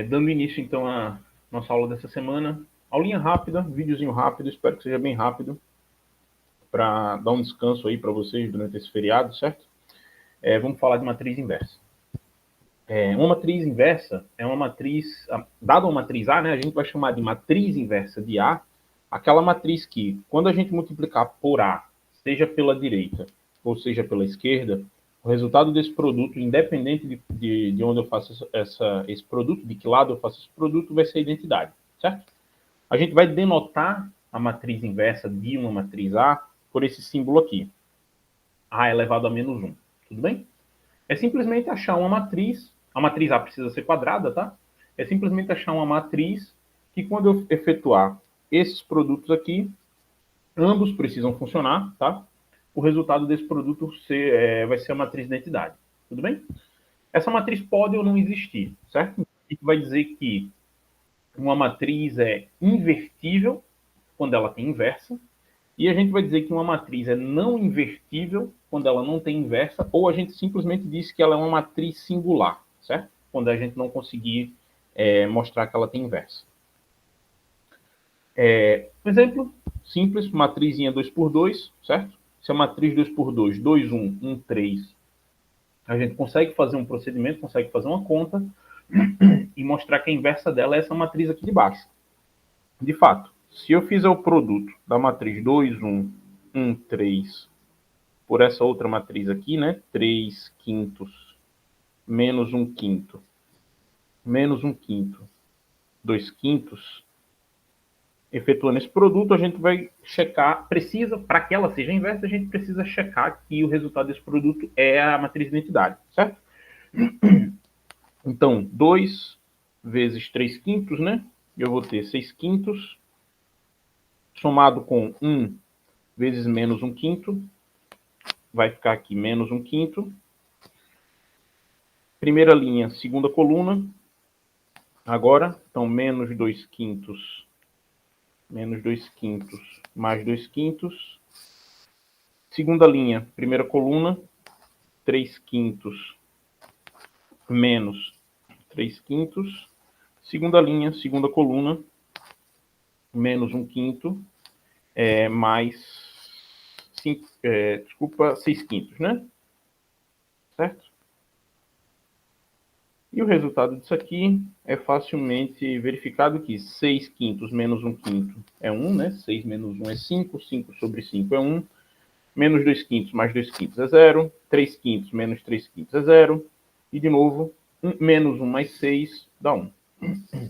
Dando início, então, à nossa aula dessa semana. Aulinha rápida, videozinho rápido, espero que seja bem rápido, para dar um descanso aí para vocês durante esse feriado, certo? Vamos falar de matriz inversa. Uma matriz inversa é uma matriz, dada uma matriz A, né, a gente vai chamar de matriz inversa de A, aquela matriz que, quando a gente multiplicar por A, seja pela direita ou seja pela esquerda, o resultado desse produto, independente de onde eu faço esse produto, de que lado eu faço esse produto, vai ser a identidade, certo? A gente vai denotar a matriz inversa de uma matriz A por esse símbolo aqui, A elevado a menos 1, tudo bem? É simplesmente achar uma matriz, a matriz A precisa ser quadrada, tá? É simplesmente achar uma matriz que quando eu efetuar esses produtos aqui, ambos precisam funcionar, tá? O resultado desse produto vai ser a matriz de identidade, tudo bem? Essa matriz pode ou não existir, certo? A gente vai dizer que uma matriz é invertível quando ela tem inversa, e a gente vai dizer que uma matriz é não invertível quando ela não tem inversa, ou a gente simplesmente diz que ela é uma matriz singular, certo? Quando a gente não conseguir mostrar que ela tem inversa. Um exemplo simples, matrizinha 2 por 2, certo? Se a matriz 2 por 2, 2, 1, 1, 3, a gente consegue fazer um procedimento, consegue fazer uma conta e mostrar que a inversa dela é essa matriz aqui de baixo. De fato, se eu fizer o produto da matriz 2, 1, 1, 3 por essa outra matriz aqui, né? 3 quintos menos 1 quinto menos 1 quinto, 2 quintos. Efetuando esse produto, a gente vai checar, para que ela seja inversa, a gente precisa checar que o resultado desse produto é a matriz de identidade, certo? Então, 2 vezes 3 quintos, né? Eu vou ter 6 quintos, somado com 1 vezes menos 1 quinto, vai ficar aqui menos 1 quinto. Primeira linha, segunda coluna. Agora, então, menos 2 quintos, mais 2 quintos. Segunda linha, primeira coluna, 3 quintos, menos 3 quintos. Segunda linha, segunda coluna, menos 1 quinto, mais 6 quintos, né? Certo? E o resultado disso aqui é facilmente verificado que 6 quintos menos 1 quinto é 1, né? 6 menos 1 é 5, 5 sobre 5 é 1, menos 2 quintos mais 2 quintos é 0, 3 quintos menos 3 quintos é 0, e de novo, menos 1 mais 6 dá 1,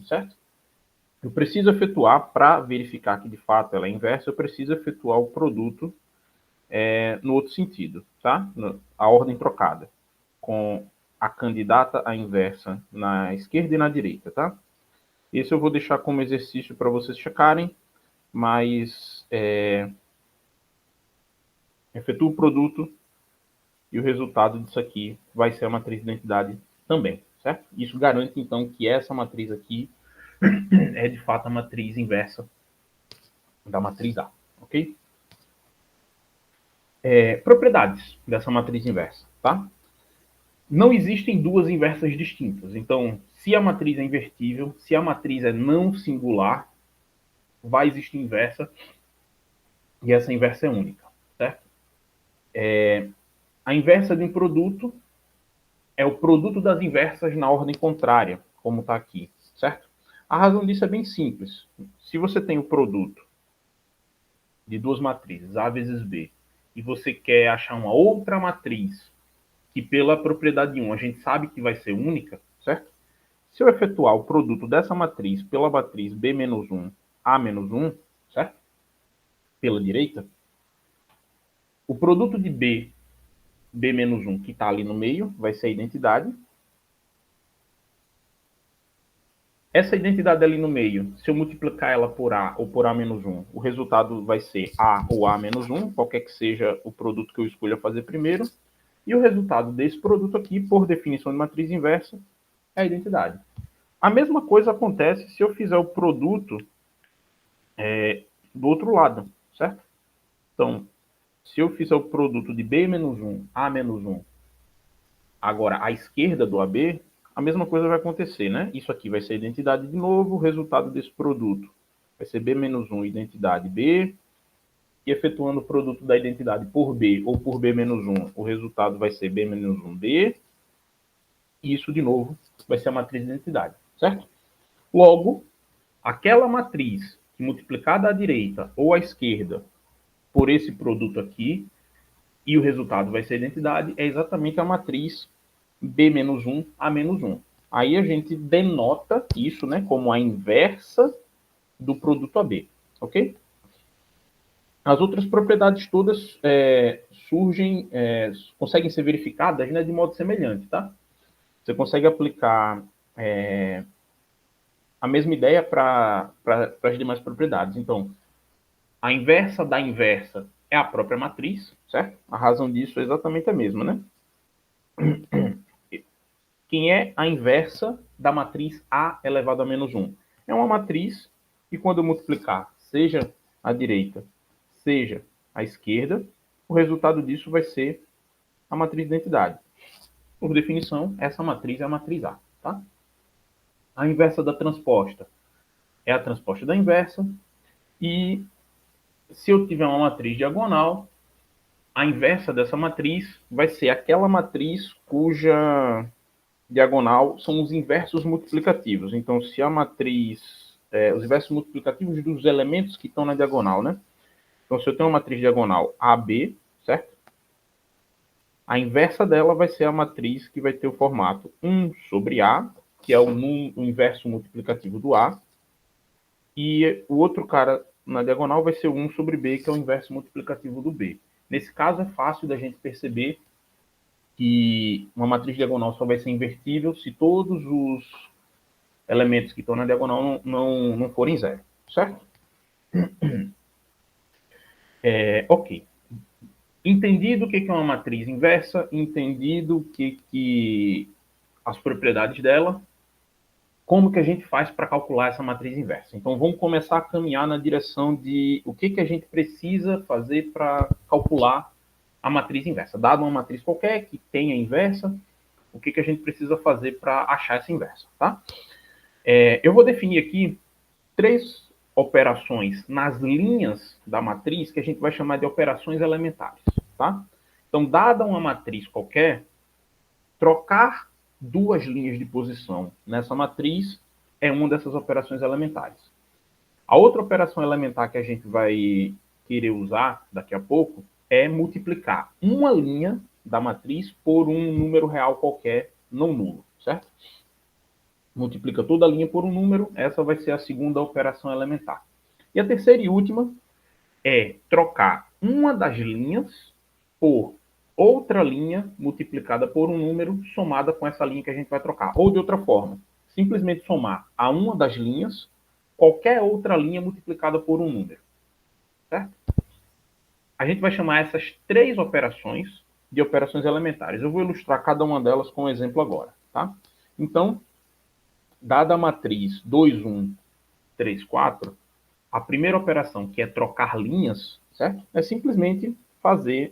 certo? Eu preciso efetuar, para verificar que de fato ela é inversa, eu preciso efetuar o produto no outro sentido, tá? A ordem trocada, com a candidata à inversa na esquerda e na direita, tá? Esse eu vou deixar como exercício para vocês checarem, mas efetuo o produto e o resultado disso aqui vai ser a matriz de identidade também, certo? Isso garante, então, que essa matriz aqui é, de fato, a matriz inversa da matriz A, ok? Propriedades dessa matriz inversa, tá? Não existem duas inversas distintas. Então, se a matriz é invertível, se a matriz é não singular, vai existir inversa e essa inversa é única, certo? A inversa de um produto é o produto das inversas na ordem contrária, como está aqui, certo? A razão disso é bem simples. Se você tem o produto de duas matrizes, A vezes B, e você quer achar uma outra matriz que pela propriedade 1 a gente sabe que vai ser única, certo? Se eu efetuar o produto dessa matriz pela matriz B menos 1, A menos 1, certo? Pela direita, o produto de B menos 1, que está ali no meio, vai ser a identidade. Essa identidade ali no meio, se eu multiplicar ela por A ou por A menos 1, o resultado vai ser A ou A menos 1, qualquer que seja o produto que eu escolha fazer primeiro. E o resultado desse produto aqui, por definição de matriz inversa, é a identidade. A mesma coisa acontece se eu fizer o produto do outro lado, certo? Então, se eu fizer o produto de B menos 1, A menos 1, agora à esquerda do AB, a mesma coisa vai acontecer, né? Isso aqui vai ser a identidade de novo, o resultado desse produto vai ser B-1, identidade B, e efetuando o produto da identidade por B ou por B-1, o resultado vai ser B-1B, e isso, de novo, vai ser a matriz de identidade, certo? Logo, aquela matriz que multiplicada à direita ou à esquerda por esse produto aqui, e o resultado vai ser a identidade, é exatamente a matriz B-1, A-1. Aí a gente denota isso, né, como a inversa do produto AB, ok? As outras propriedades todas surgem, conseguem ser verificadas, né, de modo semelhante, tá? Você consegue aplicar a mesma ideia para as demais propriedades. Então, a inversa da inversa é a própria matriz, certo? A razão disso é exatamente a mesma, né? Quem é a inversa da matriz A elevado a menos 1? É uma matriz que, quando eu multiplicar, seja à direita, seja à esquerda, o resultado disso vai ser a matriz de identidade. Por definição, essa matriz é a matriz A. Tá? A inversa da transposta é a transposta da inversa. E se eu tiver uma matriz diagonal, a inversa dessa matriz vai ser aquela matriz cuja diagonal são os inversos multiplicativos. Então, se a matriz, os inversos multiplicativos dos elementos que estão na diagonal, né? Então, se eu tenho uma matriz diagonal AB, certo? A inversa dela vai ser a matriz que vai ter o formato 1 sobre A, que é o inverso multiplicativo do A, e o outro cara na diagonal vai ser o 1 sobre B, que é o inverso multiplicativo do B. Nesse caso, é fácil da gente perceber que uma matriz diagonal só vai ser invertível se todos os elementos que estão na diagonal não forem zero, certo? Ok. Entendido o que é uma matriz inversa, entendido o que as propriedades dela, como que a gente faz para calcular essa matriz inversa? Então, vamos começar a caminhar na direção de o que a gente precisa fazer para calcular a matriz inversa. Dado uma matriz qualquer que tenha inversa, o que a gente precisa fazer para achar essa inversa, tá? Eu vou definir aqui 3 operações nas linhas da matriz que a gente vai chamar de operações elementares, tá? Então, dada uma matriz qualquer, trocar 2 linhas de posição nessa matriz é uma dessas operações elementares. A outra operação elementar que a gente vai querer usar daqui a pouco é multiplicar uma linha da matriz por um número real qualquer não nulo, certo? Multiplica toda a linha por um número, essa vai ser a segunda operação elementar. E a terceira e última é trocar uma das linhas por outra linha multiplicada por um número somada com essa linha que a gente vai trocar. Ou de outra forma, simplesmente somar a uma das linhas qualquer outra linha multiplicada por um número. Certo? A gente vai chamar essas 3 operações de operações elementares. Eu vou ilustrar cada uma delas com um exemplo agora. Tá? Então, dada a matriz 2, 1, 3, 4, a primeira operação, que é trocar linhas, certo? É simplesmente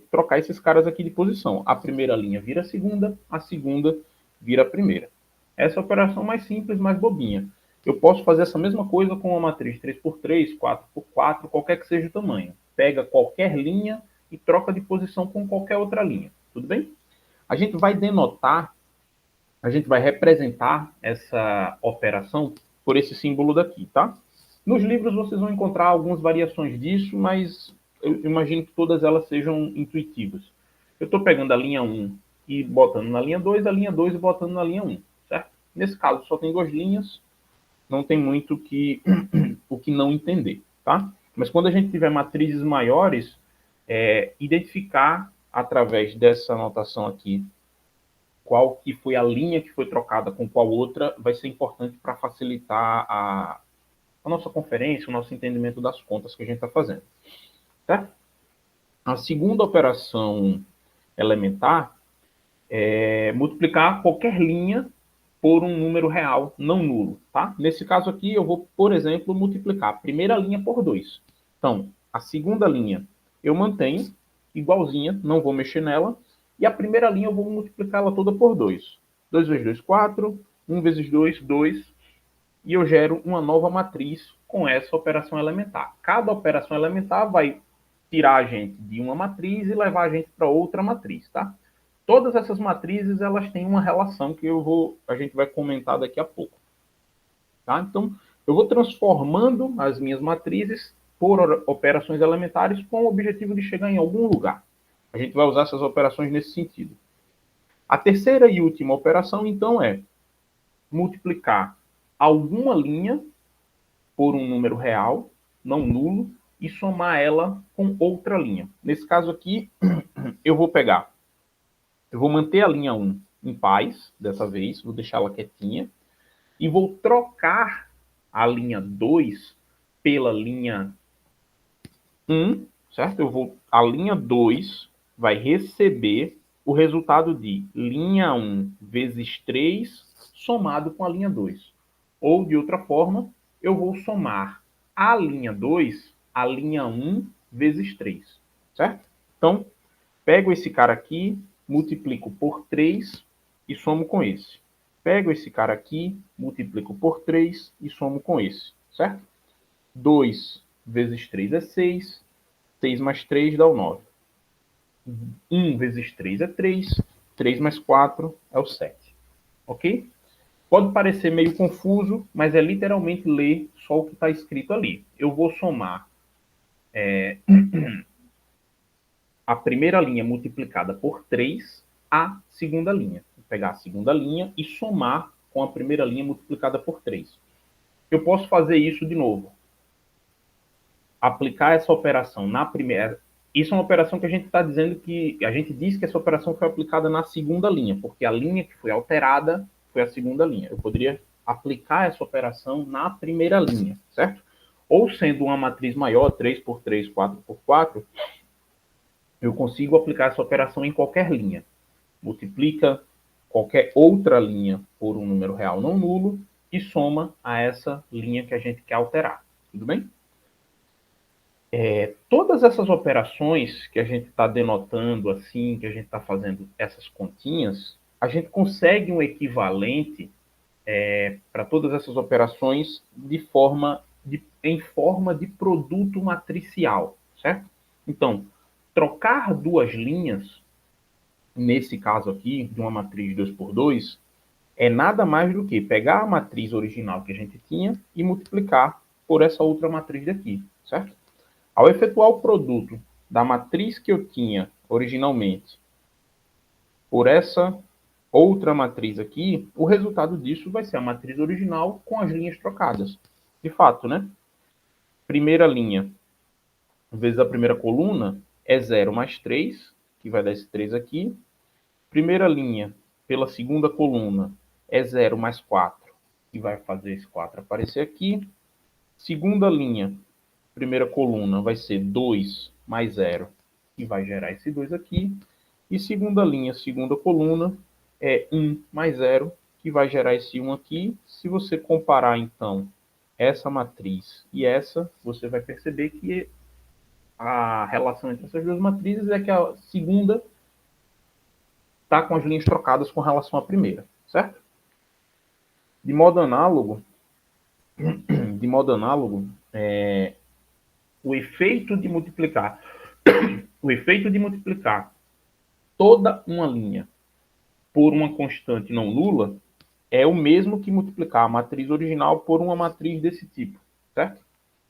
trocar esses caras aqui de posição. A primeira linha vira a segunda vira a primeira. Essa é a operação mais simples, mais bobinha. Eu posso fazer essa mesma coisa com uma matriz 3x3, 4x4, qualquer que seja o tamanho. Pega qualquer linha e troca de posição com qualquer outra linha. Tudo bem? A gente vai denotar, a gente vai representar essa operação por esse símbolo daqui, tá? Nos livros vocês vão encontrar algumas variações disso, mas eu imagino que todas elas sejam intuitivas. Eu estou pegando a linha 1 e botando na linha 2, a linha 2 e botando na linha 1, certo? Nesse caso só tem 2 linhas, não tem muito o que não entender, tá? Mas quando a gente tiver matrizes maiores, identificar através dessa anotação aqui qual que foi a linha que foi trocada com qual outra vai ser importante para facilitar a nossa conferência, o nosso entendimento das contas que a gente está fazendo. Certo? A segunda operação elementar é multiplicar qualquer linha por um número real não nulo. Tá? Nesse caso aqui, eu vou, por exemplo, multiplicar a primeira linha por 2. Então, a segunda linha eu mantenho igualzinha, não vou mexer nela. E a primeira linha eu vou multiplicá-la toda por 2. 2 vezes 2, 4. 1 vezes 2, 2, e eu gero uma nova matriz com essa operação elementar. Cada operação elementar vai tirar a gente de uma matriz e levar a gente para outra matriz, tá? Todas essas matrizes, elas têm uma relação que a gente vai comentar daqui a pouco. Tá? Então, eu vou transformando as minhas matrizes por operações elementares com o objetivo de chegar em algum lugar. A gente vai usar essas operações nesse sentido. A terceira e última operação, então, é multiplicar alguma linha por um número real, não nulo, e somar ela com outra linha. Nesse caso aqui, eu vou manter a linha 1 em paz, dessa vez, vou deixar ela quietinha, e vou trocar a linha 2 pela linha 1, certo? A linha 2 vai receber o resultado de linha 1 vezes 3 somado com a linha 2. Ou, de outra forma, eu vou somar a linha 2 a linha 1 vezes 3, certo? Então, pego esse cara aqui, multiplico por 3 e somo com esse. Pego esse cara aqui, multiplico por 3 e somo com esse, certo? 2 vezes 3 é 6, 6 mais 3 dá o 9. 1 vezes 3 é 3, 3 mais 4 é o 7. Ok? Pode parecer meio confuso, mas é literalmente ler só o que está escrito ali. Eu vou somar a primeira linha multiplicada por 3 a segunda linha. Vou pegar a segunda linha e somar com a primeira linha multiplicada por 3. Eu posso fazer isso de novo. Aplicar essa operação na primeira... Isso é uma operação que a gente está dizendo que... A gente diz que essa operação foi aplicada na segunda linha, porque a linha que foi alterada foi a segunda linha. Eu poderia aplicar essa operação na primeira linha, certo? Ou sendo uma matriz maior, 3 por 3, 4 por 4, eu consigo aplicar essa operação em qualquer linha. Multiplica qualquer outra linha por um número real não nulo e soma a essa linha que a gente quer alterar. Tudo bem? Todas essas operações que a gente está denotando assim, que a gente está fazendo essas continhas, a gente consegue um equivalente para todas essas operações em forma de produto matricial, certo? Então, trocar duas linhas, nesse caso aqui, de uma matriz 2 por 2, é nada mais do que pegar a matriz original que a gente tinha e multiplicar por essa outra matriz daqui, certo? Ao efetuar o produto da matriz que eu tinha originalmente por essa outra matriz aqui, o resultado disso vai ser a matriz original com as linhas trocadas. De fato, né? Primeira linha vezes a primeira coluna é 0 mais 3, que vai dar esse 3 aqui. Primeira linha pela segunda coluna é 0 mais 4, que vai fazer esse 4 aparecer aqui. Segunda linha, primeira coluna, vai ser 2 mais 0, que vai gerar esse 2 aqui. E segunda linha, segunda coluna, é 1 mais 0, que vai gerar esse 1 aqui. Se você comparar, então, essa matriz e essa, você vai perceber que a relação entre essas duas matrizes é que a segunda está com as linhas trocadas com relação à primeira, certo? De modo análogo, o efeito de multiplicar toda uma linha por uma constante não nula é o mesmo que multiplicar a matriz original por uma matriz desse tipo, certo?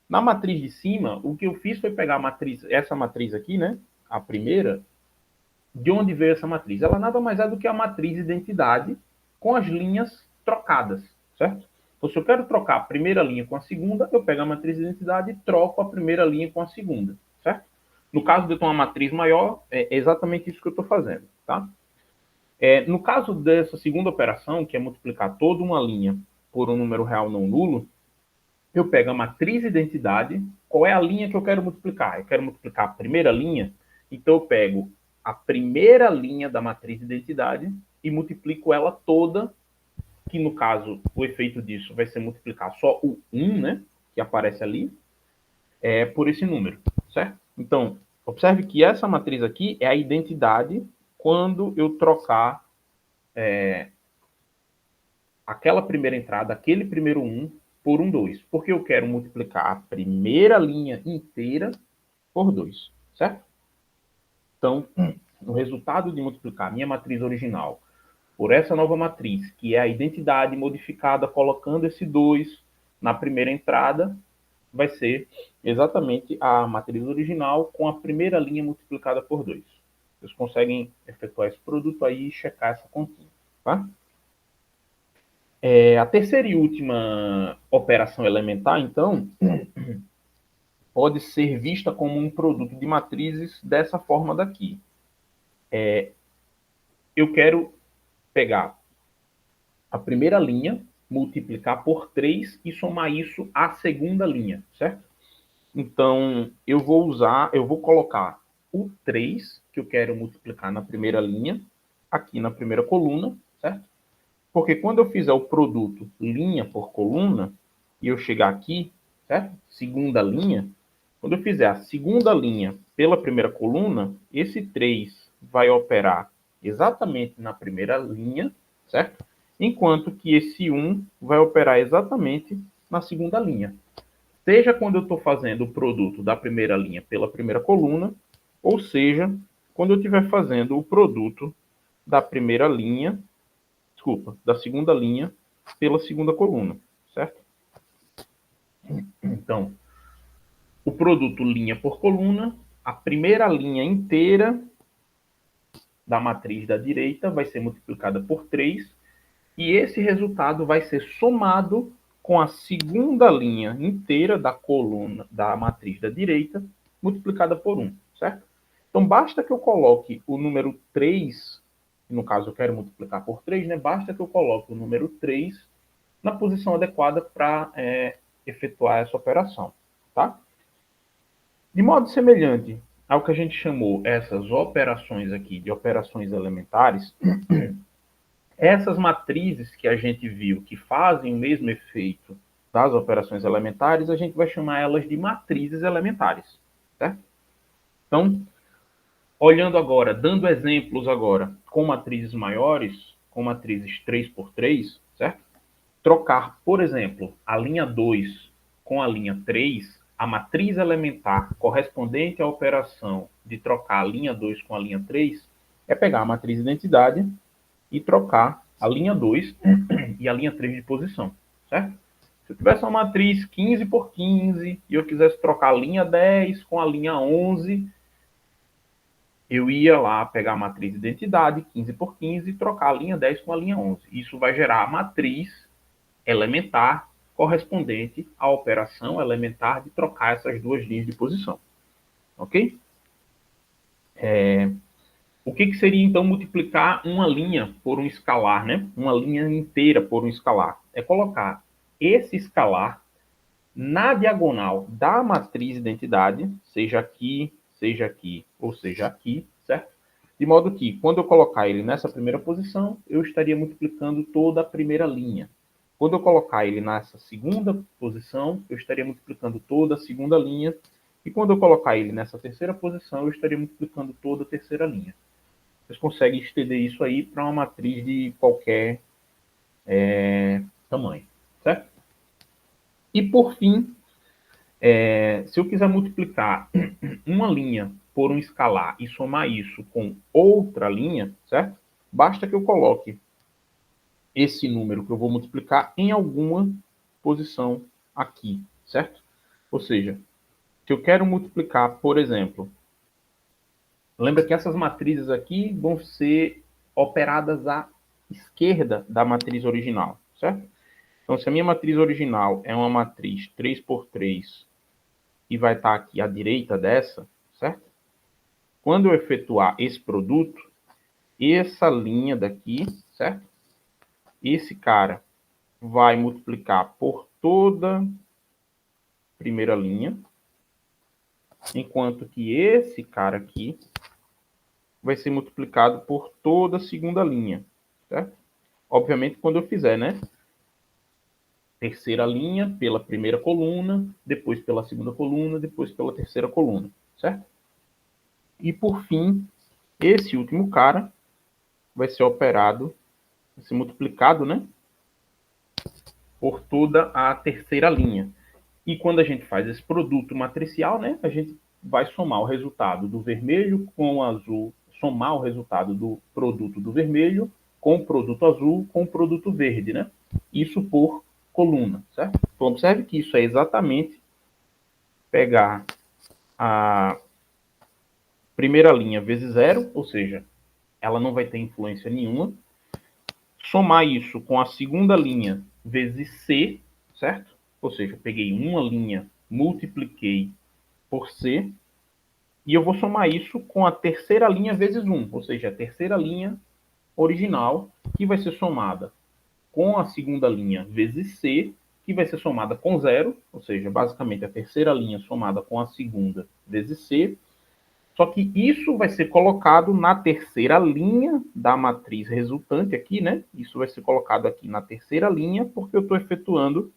Na matriz de cima, o que eu fiz foi pegar essa matriz aqui, né? A primeira. De onde veio essa matriz? Ela nada mais é do que a matriz identidade com as linhas trocadas, certo? Então, se eu quero trocar a primeira linha com a segunda, eu pego a matriz identidade e troco a primeira linha com a segunda, certo? No caso de eu ter uma matriz maior, é exatamente isso que eu estou fazendo, tá? No caso dessa segunda operação, que é multiplicar toda uma linha por um número real não nulo, eu pego a matriz identidade. Qual é a linha que eu quero multiplicar? Eu quero multiplicar a primeira linha, então eu pego a primeira linha da matriz identidade e multiplico ela toda, que no caso o efeito disso vai ser multiplicar só o 1, né, que aparece ali, por esse número, certo? Então, observe que essa matriz aqui é a identidade quando eu trocar aquela primeira entrada, aquele primeiro 1 por um 2, porque eu quero multiplicar a primeira linha inteira por 2, certo? Então, o resultado de multiplicar a minha matriz original por essa nova matriz, que é a identidade modificada colocando esse 2 na primeira entrada, vai ser exatamente a matriz original com a primeira linha multiplicada por 2. Vocês conseguem efetuar esse produto aí e checar essa continha, tá? A terceira e última operação elementar, então, pode ser vista como um produto de matrizes dessa forma daqui. Eu quero pegar a primeira linha, multiplicar por 3 e somar isso à segunda linha, certo? Então, eu vou colocar o 3, que eu quero multiplicar na primeira linha, aqui na primeira coluna, certo? Porque quando eu fizer o produto linha por coluna, e eu chegar aqui, certo? Segunda linha, quando eu fizer a segunda linha pela primeira coluna, esse 3 vai operar exatamente na primeira linha, certo? Enquanto que esse 1 vai operar exatamente na segunda linha. Seja quando eu estou fazendo o produto da primeira linha pela primeira coluna, ou seja, quando eu estiver fazendo o produto da primeira linha, da segunda linha pela segunda coluna, certo? Então, o produto linha por coluna, a primeira linha inteira da matriz da direita vai ser multiplicada por 3, e esse resultado vai ser somado com a segunda linha inteira da coluna da matriz da direita, multiplicada por 1, certo? Então, basta que eu coloque o número 3, no caso eu quero multiplicar por 3, né? Basta que eu coloque o número 3 na posição adequada para efetuar essa operação, tá? De modo semelhante ao que a gente chamou essas operações aqui de operações elementares, essas matrizes que a gente viu que fazem o mesmo efeito das operações elementares, a gente vai chamar elas de matrizes elementares, certo? Então, olhando agora, dando exemplos agora com matrizes maiores, com matrizes 3 por 3, certo? Trocar, por exemplo, a linha 2 com a linha 3, a matriz elementar correspondente à operação de trocar a linha 2 com a linha 3 é pegar a matriz identidade e trocar a linha 2 e a linha 3 de posição, certo? Se eu tivesse uma matriz 15 por 15 e eu quisesse trocar a linha 10 com a linha 11, eu ia lá pegar a matriz identidade 15 por 15 e trocar a linha 10 com a linha 11. Isso vai gerar a matriz elementar correspondente à operação elementar de trocar essas duas linhas de posição. Ok? O que seria, então, multiplicar uma linha por um escalar, né? Uma linha inteira por um escalar? É colocar esse escalar na diagonal da matriz identidade, seja aqui ou seja aqui, certo? De modo que, quando eu colocar ele nessa primeira posição, eu estaria multiplicando toda a primeira linha. Quando eu colocar ele nessa segunda posição, eu estaria multiplicando toda a segunda linha. E quando eu colocar ele nessa terceira posição, eu estaria multiplicando toda a terceira linha. Vocês conseguem estender isso aí para uma matriz de qualquer tamanho, certo? E por fim, se eu quiser multiplicar uma linha por um escalar e somar isso com outra linha, certo? Basta que eu coloque esse número que eu vou multiplicar em alguma posição aqui, certo? Ou seja, se eu quero multiplicar, por exemplo, lembra que essas matrizes aqui vão ser operadas à esquerda da matriz original, certo? Então, se a minha matriz original é uma matriz 3 por 3 e vai estar aqui à direita dessa, certo? Quando eu efetuar esse produto, essa linha daqui, certo? Esse cara vai multiplicar por toda a primeira linha, enquanto que esse cara aqui vai ser multiplicado por toda a segunda linha, certo? Obviamente, quando eu fizer, né? Terceira linha pela primeira coluna, depois pela segunda coluna, depois pela terceira coluna, certo? E por fim, esse último cara vai ser operado, vai ser multiplicado, né? por toda a terceira linha. E quando a gente faz esse produto matricial, né, a gente vai somar o resultado do vermelho com o azul, somar o resultado do produto do vermelho com o produto azul com o produto verde, né? Isso por coluna, certo? Então, observe que isso é exatamente pegar a primeira linha vezes zero, ou seja, ela não vai ter influência nenhuma. Somar isso com a segunda linha vezes C, certo? Ou seja, peguei uma linha, multipliquei por C, e eu vou somar isso com a terceira linha vezes 1, ou seja, a terceira linha original, que vai ser somada com a segunda linha vezes C, que vai ser somada com zero, ou seja, basicamente a terceira linha somada com a segunda vezes C, só que isso vai ser colocado na terceira linha da matriz resultante aqui, né? Isso vai ser colocado aqui na terceira linha, porque eu estou efetuando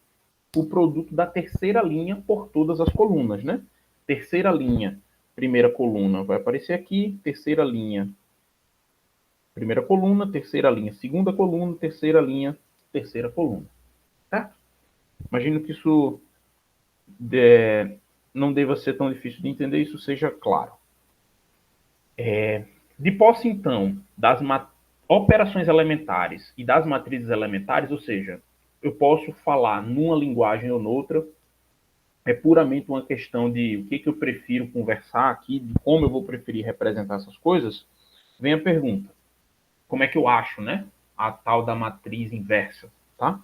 o produto da terceira linha por todas as colunas, né? Terceira linha, primeira coluna vai aparecer aqui, terceira linha, primeira coluna, terceira linha, segunda coluna, terceira linha, terceira coluna, certo? Imagino que isso não deva ser tão difícil de entender, isso seja claro. De posse, então, das operações elementares e das matrizes elementares, ou seja, eu posso falar numa linguagem ou noutra, é puramente uma questão de o que eu prefiro conversar aqui, de como eu vou preferir representar essas coisas, vem a pergunta. Como é que eu acho, né? A tal da matriz inversa, tá?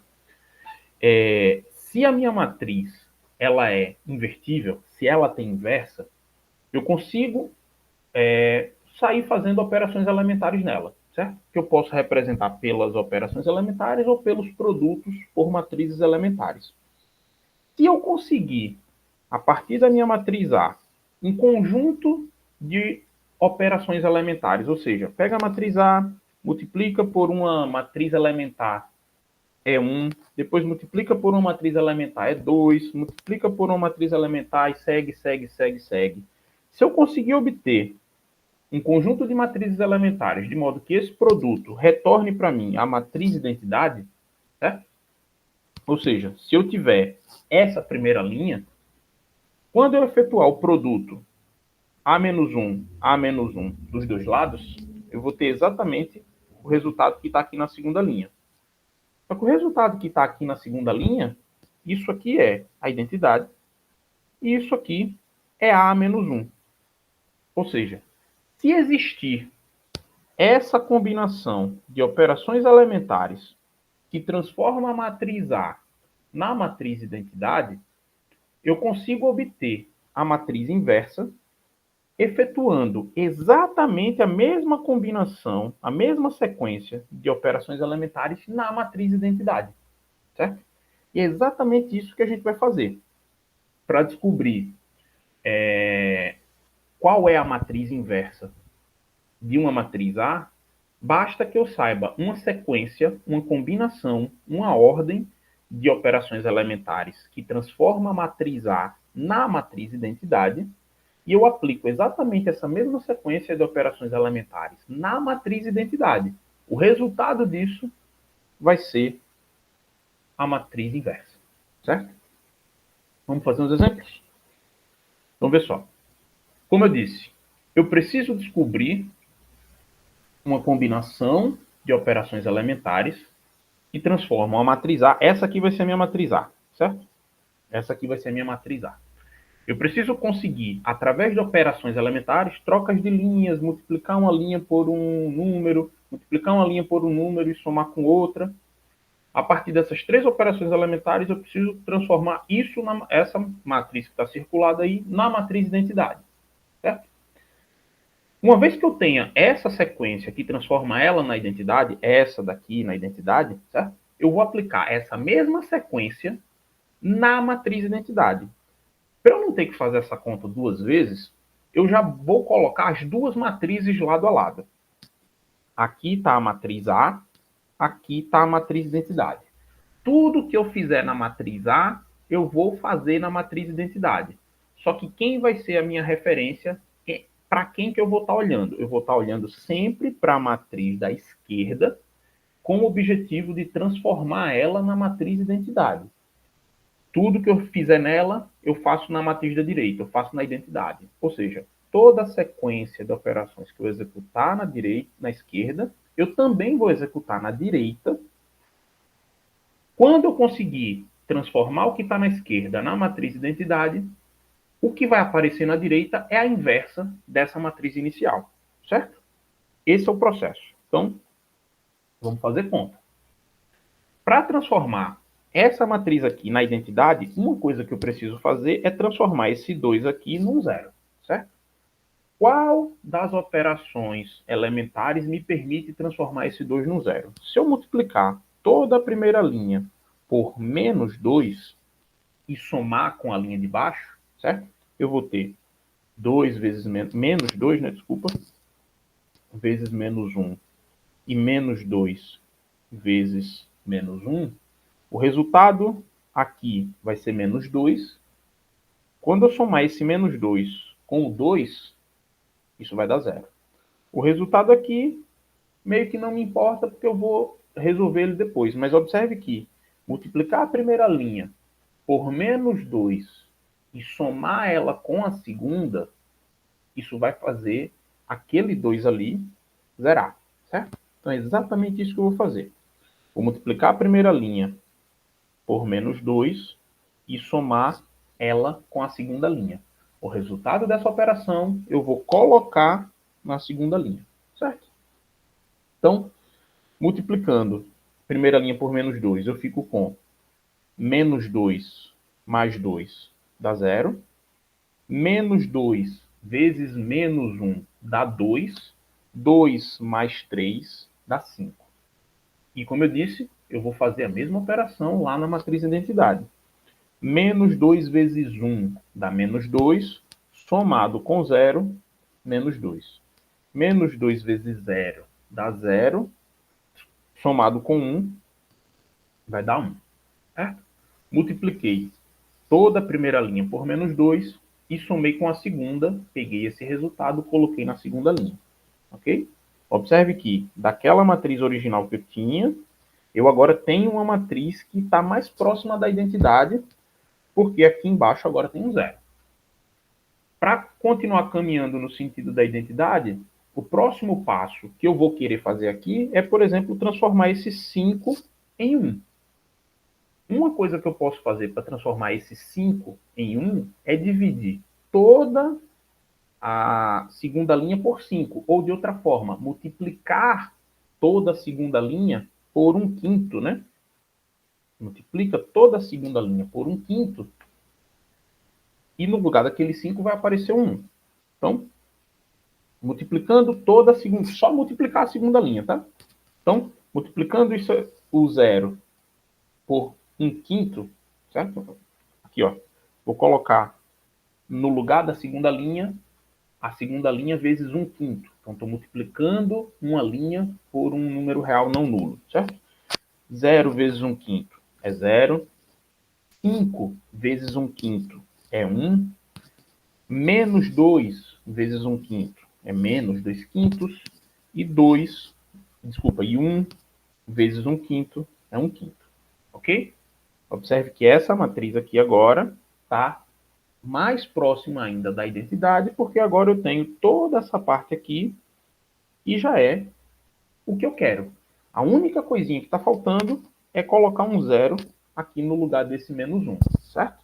Se a minha matriz ela é invertível, se ela tem inversa, eu consigo sair fazendo operações elementares nela, certo? Que eu posso representar pelas operações elementares ou pelos produtos por matrizes elementares. Se eu conseguir, a partir da minha matriz A, um conjunto de operações elementares, ou seja, pega a matriz A, multiplica por uma matriz elementar E1, depois multiplica por uma matriz elementar E2, multiplica por uma matriz elementar e segue. Se eu conseguir obter um conjunto de matrizes elementares, de modo que esse produto retorne para mim a matriz identidade, certo? Ou seja, se eu tiver essa primeira linha, quando eu efetuar o produto A-1, A-1 dos dois lados, eu vou ter exatamente o resultado que está aqui na segunda linha. Só que o resultado que está aqui na segunda linha, isso aqui é a identidade, e isso aqui é A-1. Ou seja, se existir essa combinação de operações elementares que transforma a matriz A na matriz identidade, eu consigo obter a matriz inversa efetuando exatamente a mesma combinação, a mesma sequência de operações elementares na matriz identidade, certo? E é exatamente isso que a gente vai fazer para descobrir qual é a matriz inversa de uma matriz A. Basta que eu saiba uma sequência, uma combinação, uma ordem de operações elementares que transforma a matriz A na matriz identidade, e eu aplico exatamente essa mesma sequência de operações elementares na matriz identidade. O resultado disso vai ser a matriz inversa, certo? Vamos fazer uns exemplos? Então, vê só. Como eu disse, eu preciso descobrir uma combinação de operações elementares que transformam a matriz A. Essa aqui vai ser a minha matriz A, certo? Essa aqui vai ser a minha matriz A. Eu preciso conseguir, através de operações elementares, trocas de linhas, multiplicar uma linha por um número, multiplicar uma linha por um número e somar com outra. A partir dessas três operações elementares, eu preciso transformar isso, essa matriz que está circulada aí, na matriz identidade, certo? Uma vez que eu tenha essa sequência que transforma ela na identidade, essa daqui na identidade, certo? Eu vou aplicar essa mesma sequência na matriz identidade. Para eu não ter que fazer essa conta duas vezes, eu já vou colocar as duas matrizes lado a lado. Aqui está a matriz A, aqui está a matriz identidade. Tudo que eu fizer na matriz A, eu vou fazer na matriz identidade. Só que quem vai ser a minha referência, para quem que eu vou estar olhando? Eu vou estar olhando sempre para a matriz da esquerda com o objetivo de transformar ela na matriz identidade. Tudo que eu fizer nela, eu faço na matriz da direita, eu faço na identidade. Ou seja, toda a sequência de operações que eu executar na direita, na esquerda, eu também vou executar na direita. Quando eu conseguir transformar o que está na esquerda na matriz identidade, o que vai aparecer na direita é a inversa dessa matriz inicial, certo? Esse é o processo. Então, vamos fazer conta. Para transformar essa matriz aqui na identidade, uma coisa que eu preciso fazer é transformar esse 2 aqui num 0, certo? Qual das operações elementares me permite transformar esse 2 num 0? Se eu multiplicar toda a primeira linha por menos 2 e somar com a linha de baixo, certo? Eu vou ter 2 vezes menos 2, né? Desculpa. Vezes menos 1 e menos 2 vezes menos 1. O resultado aqui vai ser menos 2. Quando eu somar esse menos 2 com o 2, isso vai dar 0. O resultado aqui meio que não me importa, porque eu vou resolver ele depois. Mas observe que multiplicar a primeira linha por menos 2 e somar ela com a segunda, isso vai fazer aquele 2 ali zerar, certo? Então é exatamente isso que eu vou fazer. Vou multiplicar a primeira linha por menos 2 e somar ela com a segunda linha. O resultado dessa operação eu vou colocar na segunda linha, certo? Então, multiplicando primeira linha por menos 2, eu fico com menos 2 mais 2 dá 0. Menos 2 vezes menos 1 dá 2. 2 mais 3 dá 5. E como eu disse, eu vou fazer a mesma operação lá na matriz identidade. Menos 2 vezes 1 dá menos 2, somado com 0, menos 2. Menos 2 vezes 0 dá 0, somado com 1, vai dar 1. Certo? Multipliquei toda a primeira linha por menos 2 e somei com a segunda, peguei esse resultado, coloquei na segunda linha. Ok? Observe que daquela matriz original que eu tinha, eu agora tenho uma matriz que está mais próxima da identidade, porque aqui embaixo agora tem um 0. Para continuar caminhando no sentido da identidade, o próximo passo que eu vou querer fazer aqui é, por exemplo, transformar esse 5 em 1. Uma coisa que eu posso fazer para transformar esse 5 em 1 é dividir toda a segunda linha por 5, ou de outra forma, multiplicar toda a segunda linha por 1/5, né? Multiplica toda a segunda linha por 1/5 e no lugar daquele 5 vai aparecer um 1. Então, multiplicando toda a segunda, só multiplicar a segunda linha, tá? Então, multiplicando isso, o 0 por 1/5, certo? Aqui, ó, vou colocar no lugar da segunda linha, a segunda linha vezes 1/5. Então, estou multiplicando uma linha por um número real não nulo, certo? 0 vezes 1/5 é 0. 5 vezes 1/5 é 1. Menos 2 vezes 1/5 é menos 2/5. E 1 vezes 1/5 é 1/5. Ok? Observe que essa matriz aqui agora está mais próxima ainda da identidade, porque agora eu tenho toda essa parte aqui e já é o que eu quero. A única coisinha que está faltando é colocar um 0 aqui no lugar desse menos 1, certo?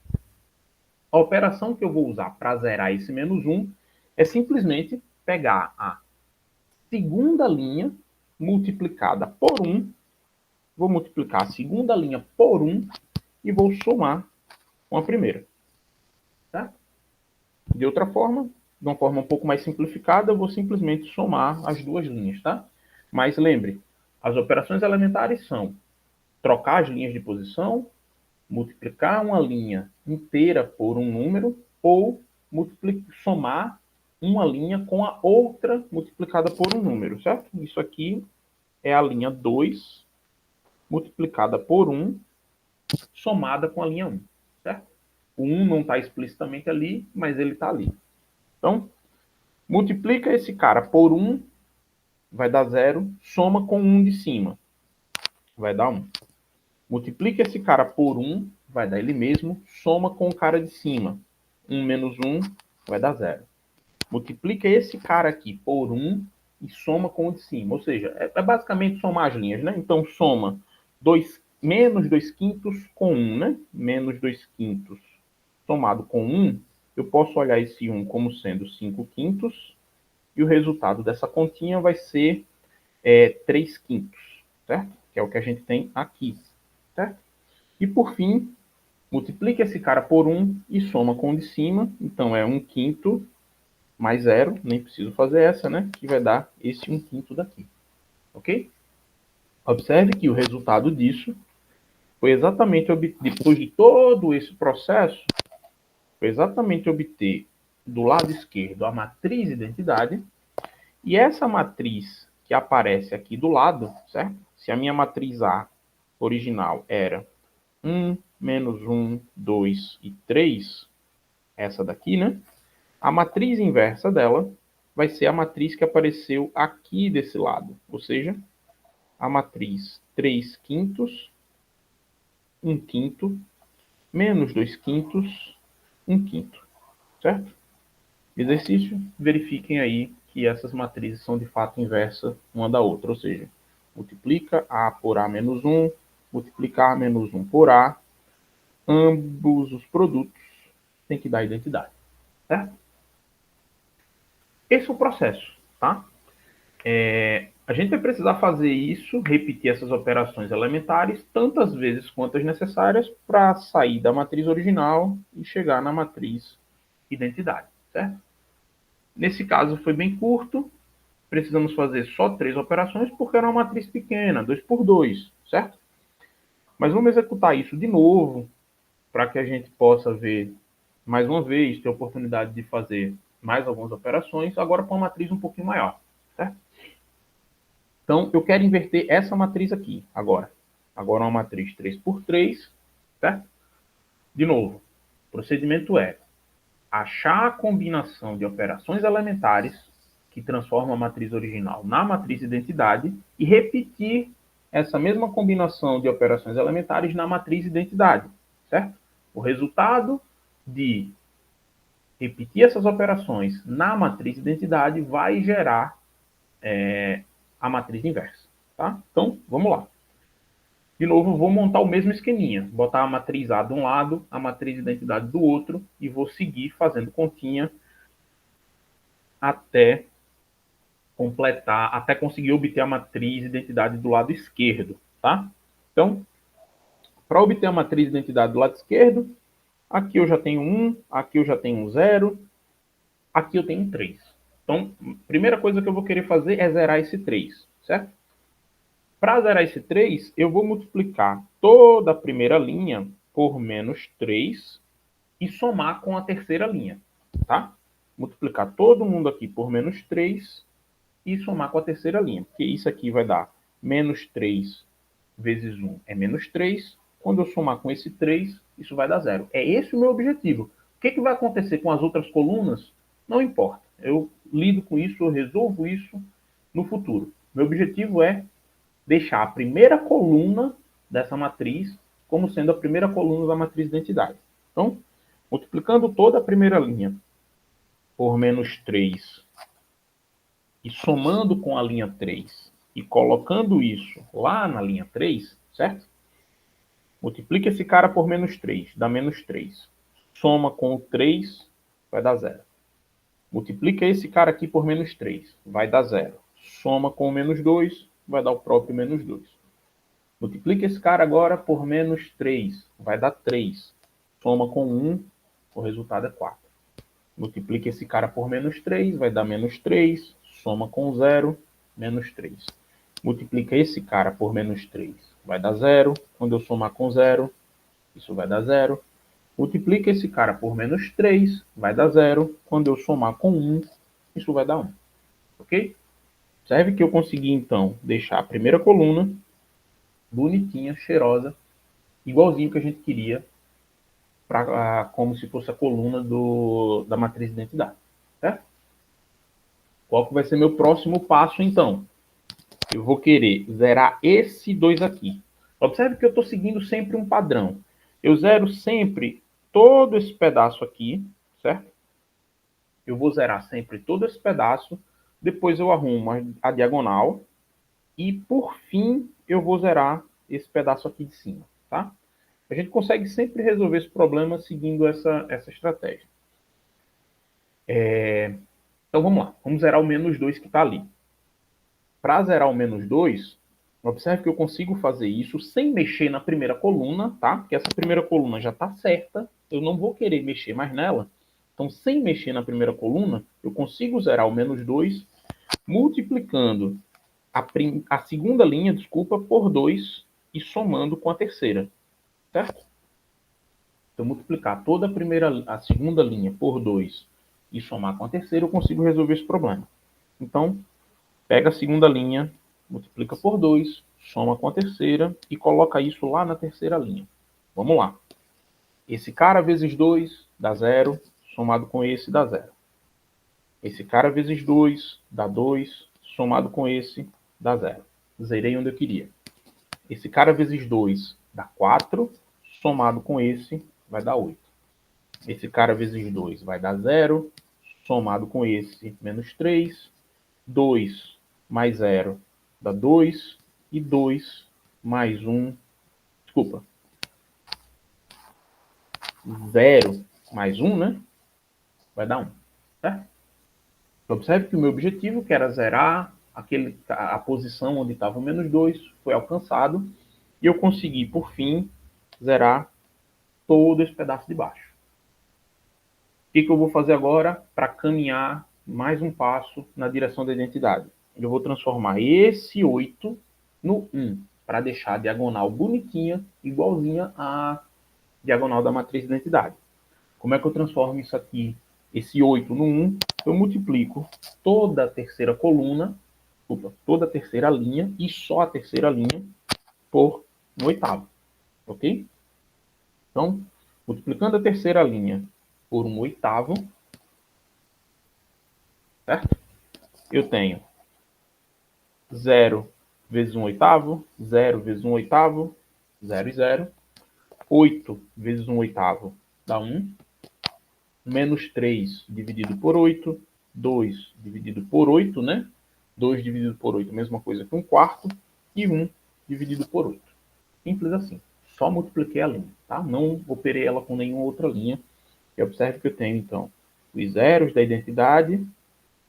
A operação que eu vou usar para zerar esse menos 1 é simplesmente pegar a segunda linha multiplicada por 1, vou multiplicar a segunda linha por 1 e vou somar com a primeira. Tá? De outra forma, de uma forma um pouco mais simplificada, eu vou simplesmente somar as duas linhas. Tá? Mas lembre, as operações elementares são trocar as linhas de posição, multiplicar uma linha inteira por um número ou somar uma linha com a outra multiplicada por um número, certo? Isso aqui é a linha 2 multiplicada por 1 somada com a linha 1, certo? O 1 não está explicitamente ali, mas ele está ali. Então, multiplica esse cara por 1, vai dar 0, soma com 1 de cima. vai dar 1. Multiplica esse cara por 1, vai dar ele mesmo. Soma com o cara de cima. 1 menos 1 vai dar 0. Multiplica esse cara aqui por 1 e soma com o de cima. Ou seja, é basicamente somar as linhas, né? Então, soma menos 2 quintos com 1, né? Menos 2 quintos somado com 1, eu posso olhar esse 1 como sendo 5 quintos. E o resultado dessa continha vai ser 3 quintos, certo? Que é o que a gente tem aqui, certo? E por fim, multiplica esse cara por 1 e soma com o de cima. Então, é 1 quinto mais 0, nem preciso fazer essa, né? Que vai dar esse 1 quinto daqui, ok? Observe que o resultado disso foi exatamente, depois de todo esse processo, foi exatamente obter do lado esquerdo a matriz identidade, e essa matriz que aparece aqui do lado, certo? Se a minha matriz A original era 1, menos 1, 2 e 3, essa daqui, né? A matriz inversa dela vai ser a matriz que apareceu aqui desse lado, ou seja, a matriz 3 quintos, 1 quinto, menos 2 quintos, 1 quinto, certo? Exercício, verifiquem aí que essas matrizes são de fato inversas uma da outra, ou seja, multiplica A por A menos 1, multiplica A menos 1 por A, ambos os produtos têm que dar identidade, certo? Esse é o processo, tá? A gente vai precisar fazer isso, repetir essas operações elementares tantas vezes quantas necessárias para sair da matriz original e chegar na matriz identidade, certo? Nesse caso foi bem curto, precisamos fazer só 3 operações porque era uma matriz pequena, 2 por 2, certo? Mas vamos executar isso de novo para que a gente possa ver mais uma vez, ter a oportunidade de fazer mais algumas operações, agora com uma matriz um pouquinho maior, certo? Então, eu quero inverter essa matriz aqui, agora. Agora uma matriz 3 por 3, certo? De novo, o procedimento é achar a combinação de operações elementares que transformam a matriz original na matriz identidade e repetir essa mesma combinação de operações elementares na matriz identidade, certo? O resultado de repetir essas operações na matriz identidade vai gerar a matriz inversa, tá? Então, vamos lá. De novo, vou montar o mesmo esqueminha. Botar a matriz A de um lado, a matriz identidade do outro, e vou seguir fazendo continha até completar, até conseguir obter a matriz identidade do lado esquerdo, tá? Então, para obter a matriz identidade do lado esquerdo, aqui eu já tenho 1, aqui eu já tenho um 0, aqui eu tenho um 3. Então, a primeira coisa que eu vou querer fazer é zerar esse 3, certo? Para zerar esse 3, eu vou multiplicar toda a primeira linha por menos 3 e somar com a terceira linha, tá? Multiplicar todo mundo aqui por menos 3 e somar com a terceira linha, porque isso aqui vai dar menos 3 vezes 1 é menos 3. Quando eu somar com esse 3, isso vai dar 0. É esse o meu objetivo. O que vai acontecer com as outras colunas? Não importa. Eu lido com isso, eu resolvo isso no futuro. Meu objetivo é deixar a primeira coluna dessa matriz como sendo a primeira coluna da matriz identidade. Então, multiplicando toda a primeira linha por menos 3 e somando com a linha 3 e colocando isso lá na linha 3, certo? Multiplica esse cara por menos 3, dá menos 3. Soma com o 3, vai dar 0. Multiplica esse cara aqui por menos 3, vai dar 0. Soma com o menos 2, vai dar o próprio menos 2. Multiplica esse cara agora por menos 3, vai dar 3. Soma com 1, o resultado é 4. Multiplica esse cara por menos 3, vai dar menos 3. Soma com 0, menos 3. Multiplica esse cara por menos 3, vai dar 0. Quando eu somar com 0, isso vai dar 0. Multiplica esse cara por menos 3, vai dar 0. Quando eu somar com 1, isso vai dar 1. Ok? Observe que eu consegui, então, deixar a primeira coluna bonitinha, cheirosa, igualzinho que a gente queria, como se fosse a coluna da matriz de identidade. Certo? Qual que vai ser meu próximo passo, então? Eu vou querer zerar esse 2 aqui. Observe que eu estou seguindo sempre um padrão. Eu zero sempre todo esse pedaço aqui, certo? Eu vou zerar sempre todo esse pedaço, depois eu arrumo a diagonal e, por fim, eu vou zerar esse pedaço aqui de cima, tá? A gente consegue sempre resolver esse problema seguindo essa estratégia. Então, vamos lá. Vamos zerar o menos 2 que está ali. Para zerar o menos 2, observe que eu consigo fazer isso sem mexer na primeira coluna, tá? Porque essa primeira coluna já está certa, eu não vou querer mexer mais nela. Então, sem mexer na primeira coluna, eu consigo zerar o menos 2 multiplicando a segunda linha, desculpa, por 2 e somando com a terceira, certo? Então, multiplicar toda a segunda linha por 2 e somar com a terceira, eu consigo resolver esse problema. Então, pega a segunda linha, multiplica por 2, soma com a terceira e coloca isso lá na terceira linha. Vamos lá. Esse cara vezes 2 dá 0, somado com esse dá 0. Esse cara vezes 2 dá 2, somado com esse dá 0. Zerei onde eu queria. Esse cara vezes 2 dá 4, somado com esse vai dar 8. Esse cara vezes 2 vai dar 0, somado com esse menos 3. 2 mais 0 dá 2, e 2 mais 1, desculpa, 0 mais 1, né? Vai dar 1, certo? Observe que o meu objetivo, que era zerar a posição onde estava o menos 2, foi alcançado, e eu consegui, por fim, zerar todo esse pedaço de baixo. O que eu vou fazer agora para caminhar mais um passo na direção da identidade? Eu vou transformar esse 8 no 1, para deixar a diagonal bonitinha, igualzinha à diagonal da matriz de identidade. Como é que eu transformo isso aqui, esse 8 no 1? Eu multiplico toda a terceira coluna, toda a terceira linha, e só a terceira linha, por um oitavo. Ok? Então, multiplicando a terceira linha por um oitavo, certo? Eu tenho 0 vezes 1 oitavo, 0 vezes 1 oitavo, 0 e 0. 8 vezes 1 oitavo dá 1. Menos 3 dividido por 8. 2 dividido por 8, né? 2 dividido por 8, mesma coisa que 1 quarto. E 1 dividido por 8. Simples assim. Só multipliquei a linha, tá? Não operei ela com nenhuma outra linha. E observe que eu tenho, então, os zeros da identidade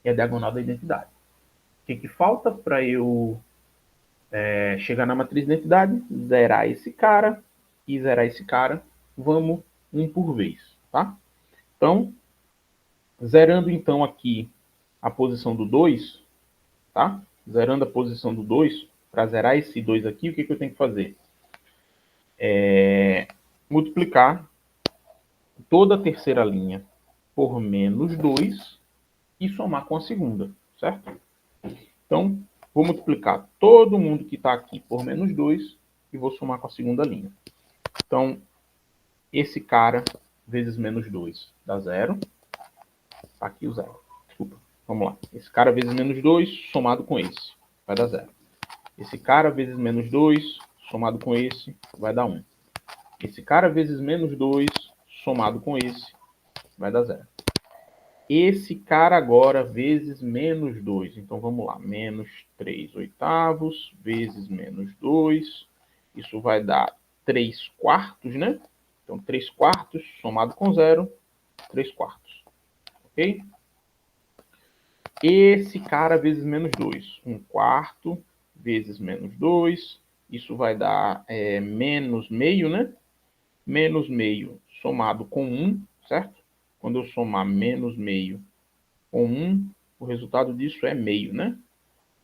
e a diagonal da identidade. O que falta para eu chegar na matriz de identidade? Zerar esse cara e zerar esse cara. Vamos um por vez, tá? Então, zerando então aqui a posição do 2, tá? Zerando a posição do 2, para zerar esse 2 aqui, o que eu tenho que fazer? Multiplicar toda a terceira linha por menos 2 e somar com a segunda, certo? Então, vou multiplicar todo mundo que está aqui por menos 2 e vou somar com a segunda linha. Então, esse cara vezes menos 2 dá 0. Tá aqui o 0. Desculpa. Vamos lá. Esse cara vezes menos 2 somado com esse vai dar 0. Esse cara vezes menos 2 somado com esse vai dar 1. Esse cara vezes menos 2 somado com esse vai dar 0. Esse cara agora vezes menos 2. Então, vamos lá. Menos 3 oitavos vezes menos 2. Isso vai dar 3 quartos, né? Então, 3 quartos somado com 0, 3 quartos. Ok? Esse cara vezes menos 2. 1 quarto vezes menos 2. Isso vai dar menos meio, né? Menos meio somado com 1, certo? Quando eu somar menos meio com 1, o resultado disso é meio, né?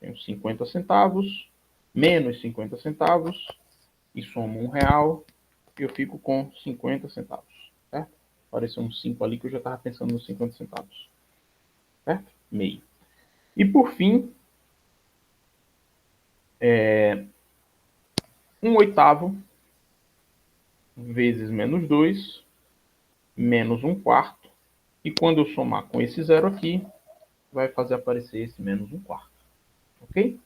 Tenho 50 centavos, menos 50 centavos, e somo R$1, e eu fico com 50 centavos, certo? Apareceu um 5 ali que eu já estava pensando nos 50 centavos, certo? Meio. E por fim, 1 oitavo vezes menos 2, menos 1 quarto, e quando eu somar com esse zero aqui, vai fazer aparecer esse menos 1 quarto, ok?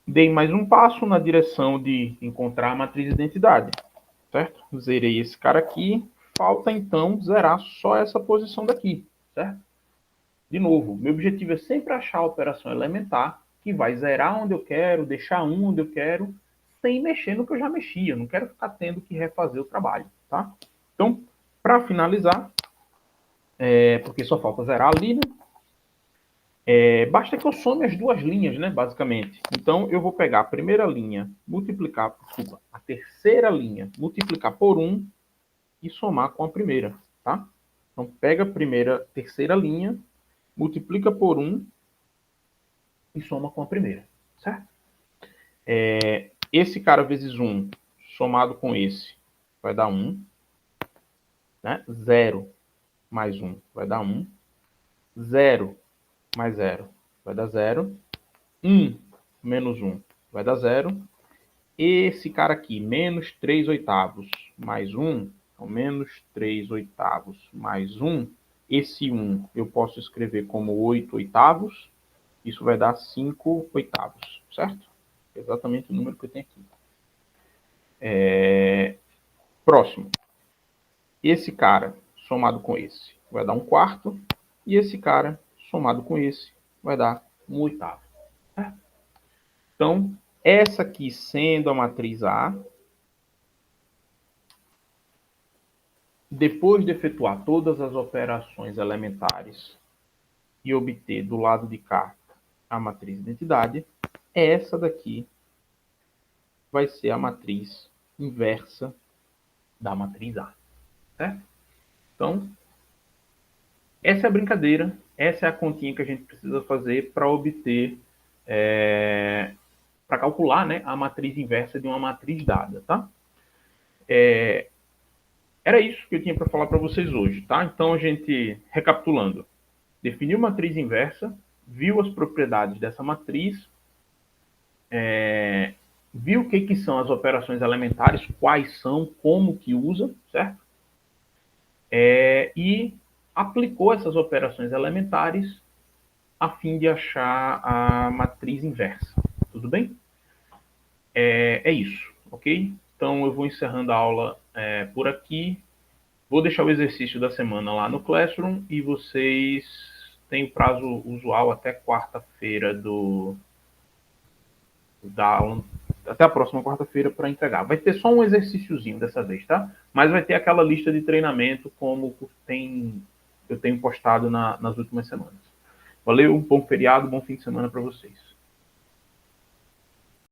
Dei mais um passo na direção de encontrar a matriz de identidade, certo? Zerei esse cara aqui, falta então zerar só essa posição daqui, certo? De novo, meu objetivo é sempre achar a operação elementar que vai zerar onde eu quero, deixar um onde eu quero, sem mexer no que eu já mexia. Eu não quero ficar tendo que refazer o trabalho, tá? Então, para finalizar, porque só falta zerar ali, né? Basta que eu some as duas linhas, né, basicamente. Então, eu vou pegar a primeira linha, multiplicar, desculpa, a terceira linha, multiplicar por 1 e somar com a primeira, tá? Então, pega a terceira linha, multiplica por 1 e soma com a primeira, certo? Esse cara vezes 1 somado com esse vai dar 1, né? 0 mais 1 vai dar 1, 0 mais 0 vai dar 0, 1 menos 1 vai dar 0, esse cara aqui, menos 3 oitavos mais 1, então menos 3 oitavos mais 1, esse 1 eu posso escrever como 8 oitavos, isso vai dar 5 oitavos, certo? Exatamente o número que eu tenho aqui. Próximo. Esse cara somado com esse vai dar 1/4, e esse cara somado com esse vai dar 1/8. Certo? Então, essa aqui sendo a matriz A, depois de efetuar todas as operações elementares e obter do lado de cá a matriz de identidade, essa daqui vai ser a matriz inversa da matriz A. Certo? Então, essa é a brincadeira, essa é a continha que a gente precisa fazer para obter, para calcular, né, a matriz inversa de uma matriz dada, tá? Era isso que eu tinha para falar para vocês hoje, tá? Então, a gente, recapitulando, definiu matriz inversa, viu as propriedades dessa matriz, viu o que são as operações elementares, quais são, como que usa, certo? E aplicou essas operações elementares a fim de achar a matriz inversa. Tudo bem? É isso, ok? Então eu vou encerrando a aula por aqui. Vou deixar o exercício da semana lá no Classroom e vocês têm o prazo usual até quarta-feira da aula, até a próxima quarta-feira para entregar. Vai ter só um exercíciozinho dessa vez, tá? Mas vai ter aquela lista de treinamento como eu tenho postado nas últimas semanas. Valeu, um bom feriado, bom fim de semana para vocês.